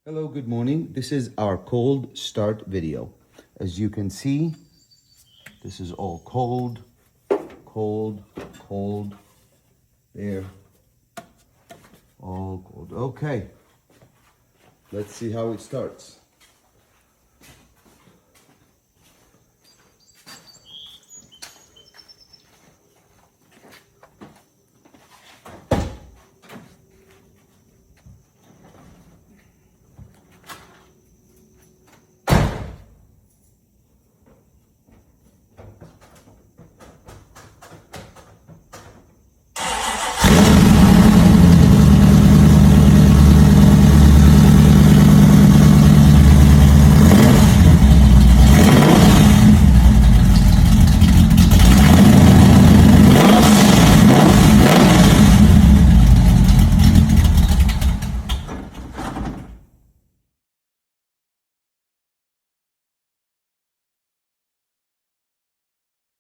Hello, good morning. This is our cold start video. As you can see, this is all cold, cold, cold, there, all cold. Okay, let's see how it starts.